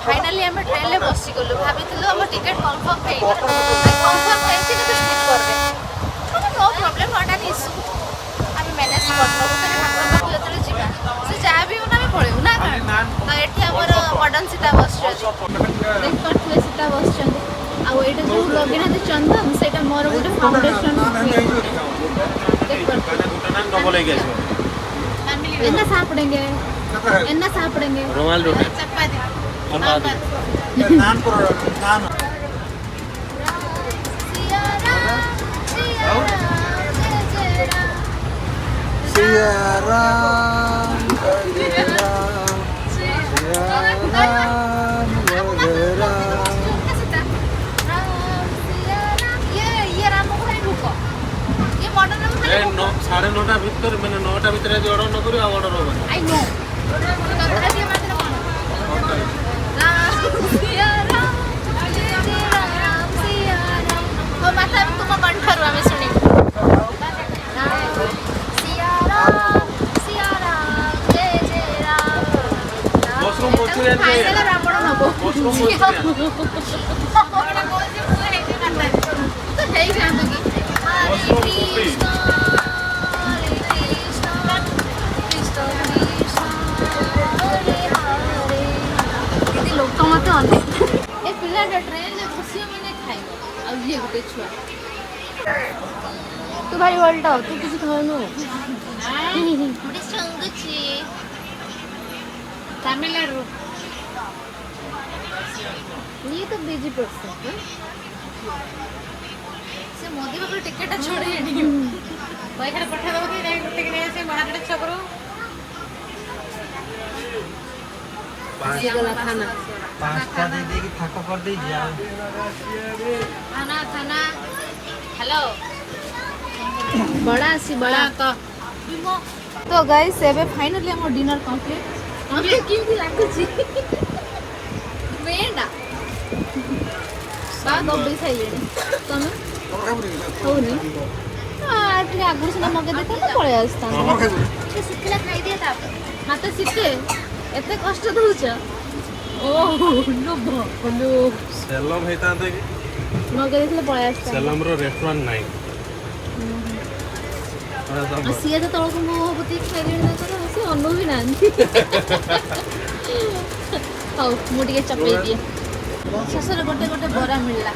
Finally आम train में बसी गलु भाभी आम ticket confirm confirm no problem not an issue आम मैनेज करदेबू ठाकुर पाखु जो जावा से जहाँ भी हो ना पलू ना तो ये आमर मडर्न सीता बस देखिए सीता बस आईटा जो लगे चंदन से मोर गोटे फाउंडेशन एना सापड़ेंगे रोमाल रोटी नान पर नान सिया राम साढ़े 9टा भितर मैंने 9टा भितर यदि ऑर्डर न करू ऑर्डर होबा आई नो लोक मत ए पिलाटा ट्रेन में खुशी मैंने खाइब आ ये गोटे छुआ तू भाई वल्टा तू किसी खानु बड़ी संगची तमिलनाडु ये तो बीजी पर्सन से मोदी बाबू टिकट छोड़े नहीं पैसा पठा दो कि नहीं टिकट नहीं से बाहर छकरो गला खाना पांचटा दे देगी थाको कर दे जा खाना खाना हेलो बड़ा सी बड़ा तो गाइस एबे फाइनली हमर डिनर कंप्लीट हमके किंती लागुची वेंडा बा गब्बे खाइले तमे होनी ठीक आगुर से मगे देता तो पळे आस्ता से सिकला खाई दिया ता हाथ सिटे एते कष्ट दउछ ओ नो बोलो सेलम हेता दे मगे देखले पळे आस्ता सेलम रो रेस्टोरेंट नाही सिया तो तळको मो होती खाइले न तो से अनु भी नांती हौ मु टिके चपे दिए ससुर गोटे गोटे बरा मिलला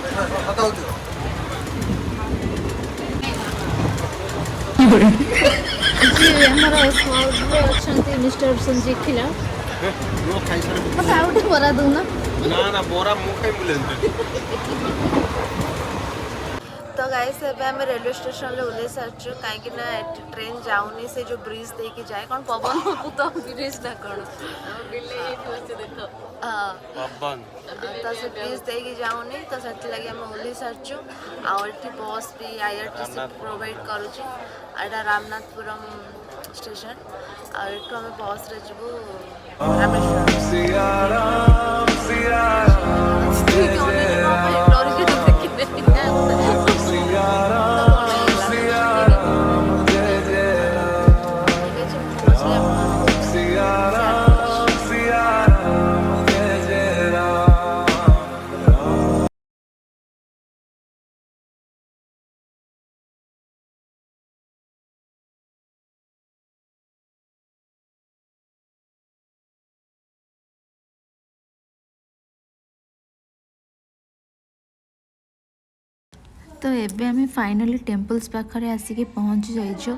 जी हमारा साउथ अछंती मिस्टर संजीव खिला नो खाई सर मत आउट बरा दउ ना ना बोरा मु खाई मिले तो गाइस एबे हम रेलवे स्टेशन ले उले सारछु काहे कि ना ट्रेन जाउनी से जो ब्रिज दे के जाए कोन पवन को तो ब्रिज ना कोन बिल्ले ये देखो हां पवन तो से ब्रिज दे के जाउनी तो सच लगे हम उले सारछु आरटी बस भी आईआरटीसी प्रोवाइड करू छी आडा रामनाथपुरम स्टेशन और एठो हम बस रे जबो रामेश्वरम सिया राम सिया तो एबे आम फाइनाली टेम्पल्स पाखे आसिक पहुँची जाइछो।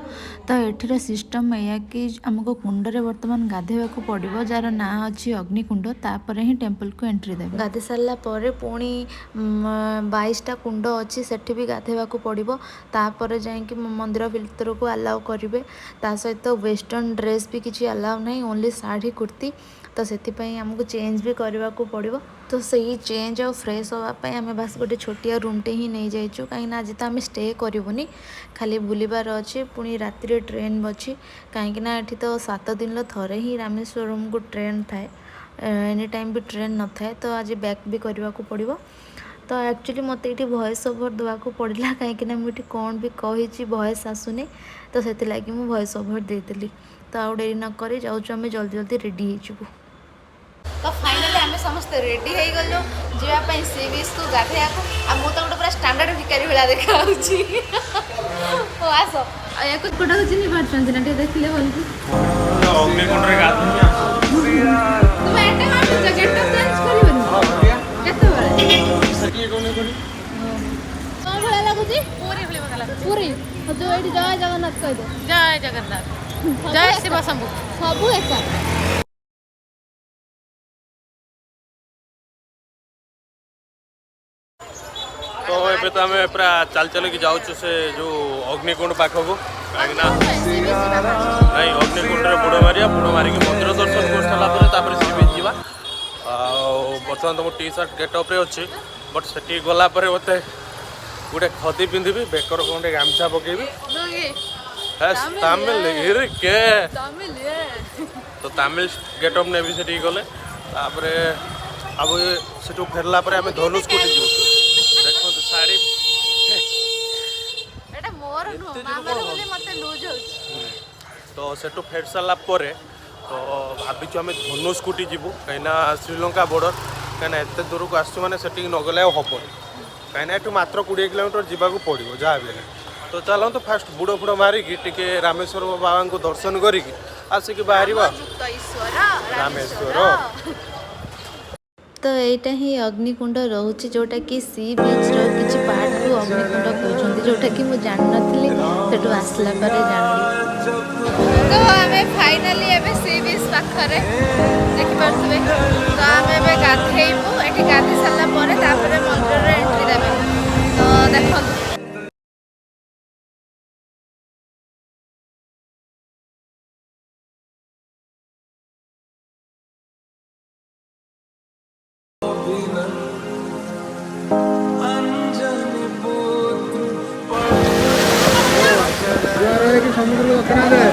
तो एठिर सिस्टम या कि आमको कुंडरे वर्तमान गाधेवा पड़ो जार ना अच्छी अग्निकुंड तापर ही टेम्पल को एंट्री देवे। गाधे सारा पर पुणी 22टा कुंड अच्छी सेठी भी गाधेवा पड़ो तापर जाइए मंदिर भीतर को अलाउ करेंगे। ता सहित वेस्टर्न ड्रेस भी किसी अलाउ नहीं, ओनली साड़ी कुर्ती। तो से आमको चेंज भी करने को पड़ो। तो सही चेंज और फ्रेश होगापी आम बास गोटे छोटिया रूमटे ही नहीं जाइए कहीं आज तो आम स्टे करबुनी, खाली बुलबार अच्छे। पुणी राति ट्रेन अच्छी कहीं ये तो 7 दिन थरे ही रामेश्वरम को ट्रेन थाए। एनी टाइम भी ट्रेन न थाए तो आज बैक भी करने को पड़ो। तो एक्चुअली मत ये वॉइस ओवर देवाक पड़ा कहीं मुझे कौन भी कही वॉइस आसुनी तो से लगी मुझे वॉइस ओवर देदेली। तो आउ डेरी नक जाऊँ आम जल्दी जल्दी रेडी हो। तो फाइनाली आम समस्त रेडी हो गलु जावाई सी बीच को गाधे मुझे गोटे पूरा स्टांडर्ड भिकारी भाया देखा आस या गोटा को चिन्ह पार्टी ना देखले बोलू ଅଗ୍ନିକୁଣ୍ଡରେ ଗାଧୋଇ तुम एटे मार गेट चेंज करबनी केतेबेले ସେଠି କୋନେ କୋନେ कौन भला लगुची पूरी भली मत लागु पूरी जो एठी जय जगन्नाथ कह दे जय जगन्नाथ जय शिव शंभु सब एका तो ଏବେ ତ ଆମେ ପୁରା ଚାଲି ଚାଲିକି ଯାଉଛୁ ସେ ଯେଉଁ ଅଗ୍ନିକୁଣ୍ଡ ପାଖକୁ କାହିଁକିନା ନାଇଁ ଅଗ୍ନିକୁଣ୍ଡରେ ବୁଡ଼ ମାରିକି ମନ୍ଦିର ଦର୍ଶନ କରିସାରିଲା ପରେ ତାପରେ ସି ବିଚ୍ ଯିବା। ଆଉ ବର୍ତ୍ତମାନ ତ ମୁଁ ଟି ସାର୍ଟ ଗେଟଅପ୍ରେ ଅଛି ବଟ୍ ସେଠିକି ଗଲା ପରେ ମୋତେ ଗୋଟେ ଖଦି ପିନ୍ଧିବି ବେକର ଗୋଟେ ଗାମୁଛା ପକେଇବି ତାମିଲ କେ ତ ତାମିଲ ଗେଟଅପ୍ ନେବି ସେଠିକି ଗଲେ। ତାପରେ ଆଉ ସେଠୁ ଫେରିଲା ପରେ ଆମେ ଧନୁଷକୋଟି ଯିବୁ। ଦେଖନ୍ତୁ ଶାଢ଼ୀ एटा मोर नु मामर बोले मते लूज हो तो सेठू फेर सारा पर तो भाविचु आम धनुषकोटी जीवु कहीं श्रीलंका बॉर्डर कहीं एत दूर को आसु मैंने सेटिंग नगले हेन कहीं एठू मात्र 20 किलोमीटर जावाक पड़ो जहाँ भी तो चलते फास्ट बुड़ फुड़ मारिकी टिके रामेश्वर बाबा को दर्शन करिकी आसिक बाहर रामेश्वर। तो यहाँ ही अग्निकुंड रोचे जोटा कि सी बीच किसी पार्ट को अग्निकुंड कहते जोटा कि मुझे जान नी से आसला जानी। तो आम फाइनाली एबे सी बीच पाखरे देखि पारथबे तो आम एबे गाधेइबु एठी गाधे सारला परे तापरे मंदिर रे एंट्री देबे तो देखंतु समुद्र किनारे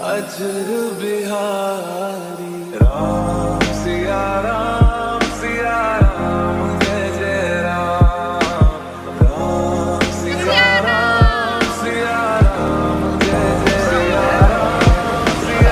अजर बिहारी राम सिया राम जय जय राम राम सिया राम जय जय राम सिया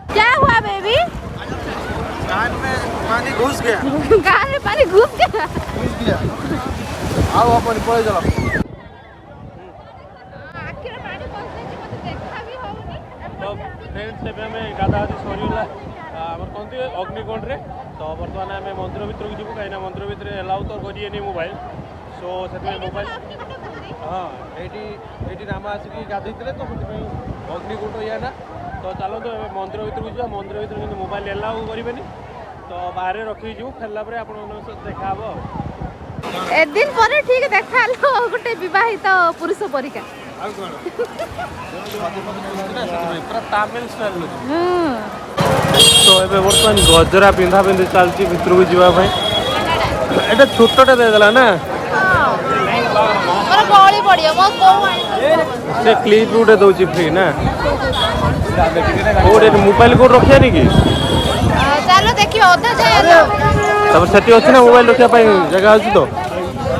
क्या हुआ बेबी? पानी घुस गया गाँव में पानी घुस गया। आओ अपन पळे चलो आखिर पानी पहुंचे मते देखा भी होउनी। तो फ्रेंड्स एबे हमें गादागादी सरीला हमर कोनती अग्निकुंड रे तो वर्तमान हमें मंदिर भीतर को जीवु काइना मंदिर भीतर अलाउ तो करिएनी मोबाइल सो सेते मोबाइल हां एटी नाम आसी गाधैतले तो सेते अग्निकुंड या ना तो चलो तो मंदिर भीतर को जा मंदिर भीतर किंतु मोबाइल अलाउ करिवेनी तो बाहर रखी जीवु फेरला परे आपन सहित देखा हबो ए दिन पर ठीक देखा लो गोटे विवाहित पुरुष परिका। आ कोन पूरा तामिल स्टाइल लो तो एबे वर्तमान गजरा पिंधा पिंधी चलती भीतर को जीवा भाई एटा छोटटा दे देला ना मोर गळी पड़ियो मो को से क्लिप रूटे दउची फ्री ना और मोबाइल को रखिया नी की चलो देखियो ओधा जाय तब सेठी अछि ना मोबाइल रखिया पाई जगह अछि तो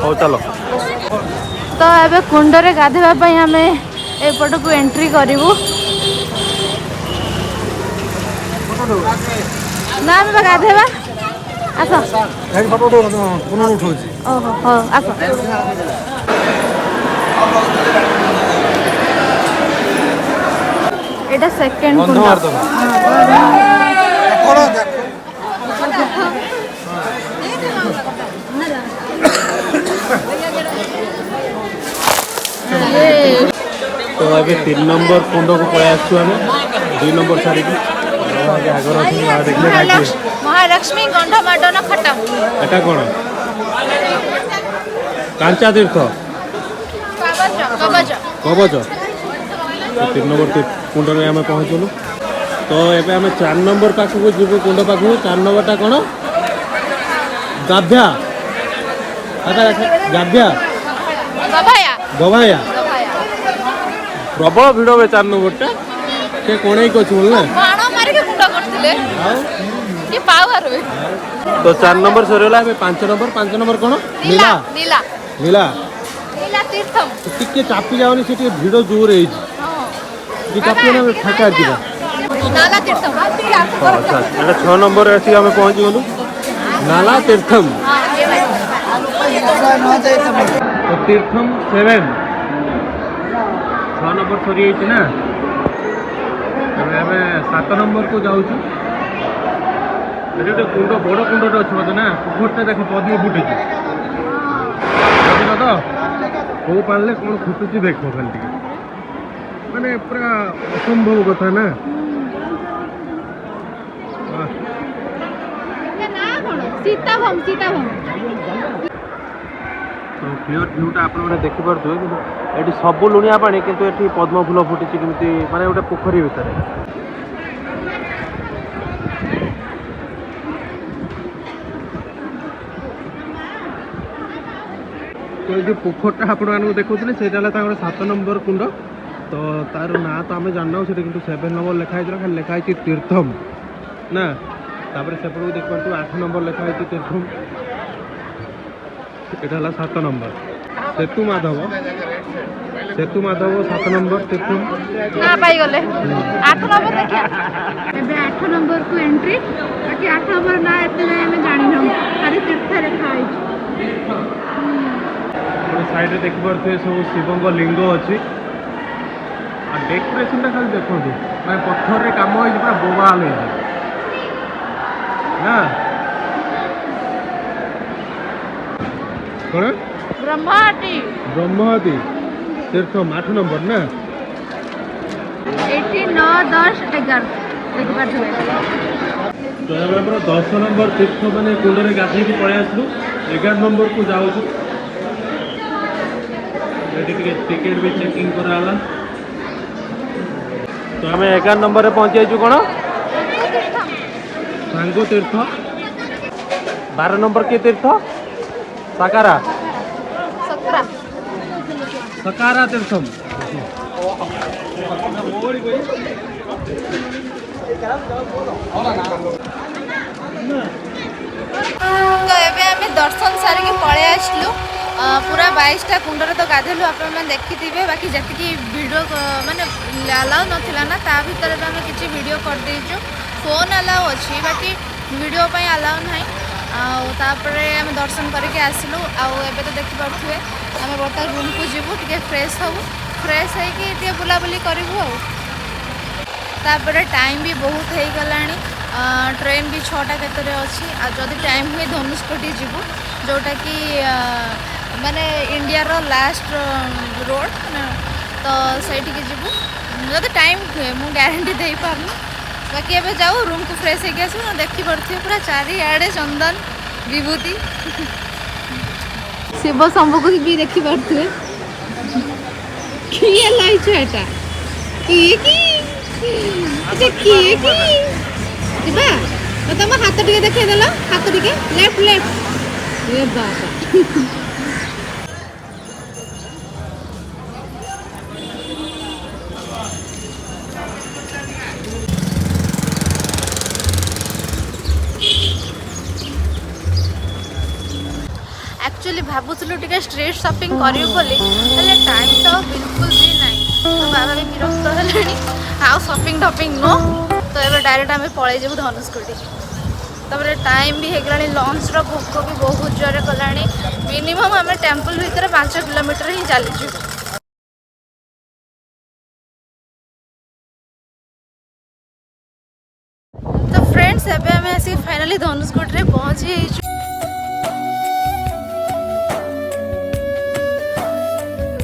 हो चलो तो एबे कुंड रे गाधेबा पई हमें एपट को एंट्री करिवु ना हम गाधेबा आसो एक फोटो उठो पुनः उठौची ओहो हो आसो एटा सेकंड कुंड कोन देख तो अबे 3 नंबर कुंड को पळे आछु हमें 2 नंबर सारी की आगे आगर अछि आ देखले काकी महालक्ष्मी गंध माडन खटम एटा कोन कांचा तीर्थ कवच कवच 3 नंबर कुंड में हमें पहुंचलु तो एबे हमें 4 नंबर पाखु को जीवु कुंड पाखु 4 नंबर ता कोन गाभ्या गाभ्या गवाया गवाया प्रबल भिड़ में 4 नंबर टा के कोणे को बोल ना बाण मारी के कुंड करथिले ये पावर होय तो 4 नंबर सरेला है 5 नंबर कोन नीला नीला नीला नीला तीर्थम टिके चापी जावनी सेठी भिड़ जोर है जी चापी ना फाका दिबा नाला तीर्थम अच्छा एटा 6 नंबर एठी हमें पहुंच गेलु नाला तीर्थम हां ये भाई तो तीर्थम 7 6 नंबर सरी है ना अबे हमें 7 नंबर को जाऊ छु एटे तो कुंड बड़ कुंडटा अछि मत ना पुखरटा देख पद्म फुटे छी तो को पाले कोन फुटुची देखो खाली माने पूरा असंभव कथा ना सीताभम तो क्लियर व्यूटा आप देखी पारे कि ये सब लुणिया पानी किंतु ये पद्म फूल फुटी कमी माने गोटे पोखरी भितर तो ये पोखरटा आप देखुले से 7 नंबर कुंड तो तार ना तो आम जानना से 7 नंबर लिखाई खाली लिखाई तीर्थम ना तापर सेपट देख पार्थ 8 नंबर लिखाई तीर्थम यहाँ 7 नंबर सेतु माधव 7 नंबर तीर्थम ना पाई गले 8 नंबर देखिया एबे 8 नंबर को एंट्री बाकी 8 नंबर ना एते जाय हमें जानि न खाली तीर्थ रेखा है साइड रे देख पारे सब शिव लिंग अच्छी डेकोरेशन खाली देखो मैं पत्थर रे काम हो पूरा बोबाल ना कौन ब्रह्माटी तीर्थम 8 नंबर ना 8 9 10 11 देख पाथबे तो हम 10 नंबर तीर्थ माने कुंड रे गाधी की पळे आसलु 11 नंबर को जाऊ टिकेट भी चेकिंग कराला तो हमें 11 नंबर रे पहुंच जाइछु कोन सांगो तीर्थ 12 नंबर के तीर्थ साकारा 17 सकारा तीर्थम तो एबे हमें दर्शन सारी के पळे आसलु पूरा 22टा कुंडर तो गाधेलु आपण मन देखिथिबे बाकी जति वीडियो माने अलाउ नथिला ना ता भीतर आमे किछि वीडियो कर देइछु फोन अलाउ अछि बाकी वीडियो अलाउ ना आउे आम दर्शन करके आसलु आबे तो देखिपे आम बर्तमान रूम को जीवु टे फ्रेश हबु फ्रेश होके बुलाबुली करूँ तापर टाइम भी बहुत हो गला ट्रेन भी 6टा केतरे अच्छी जदि टाइम हुए धनुषकोटी जीवु जोटा कि माने इंडिया रो लास्ट रोड तो सही जीवु जदि टाइम हुए मुझे ग्यारंटी दे पारनी बाकी एबे जाऊ रूम को फ्रेश होके आसू देखी पड़े पूरा चारिआडे चंदन विभूति शिव शंभु को भी देखी पड़े किए लाइछ एटा किए की अच्छा किए की जिबा तुम हाथ टिके देखै देलो हाथ टिके लेफ्ट लेफ्ट ए बाबा एक्चुअली भावुलु टे स्ट्रीट शॉपिंग करूँ बोली टाइम तो बिल्कुल भी नहीं तो बाबा भी विरक्त है आउ शॉपिंग टॉपिंग नो तो ये डायरेक्ट आम पलि जाऊ धनुषकोटी तापर टाइम भी होगा लंच भोक भी बहुत जोरे कला मिनिमम आम टेम्पल भितर 5 किलोमीटर ही चलीचु। तो फ्रेंड्स एबे आम आसिक फाइनाली धनुषकोटी पहुँची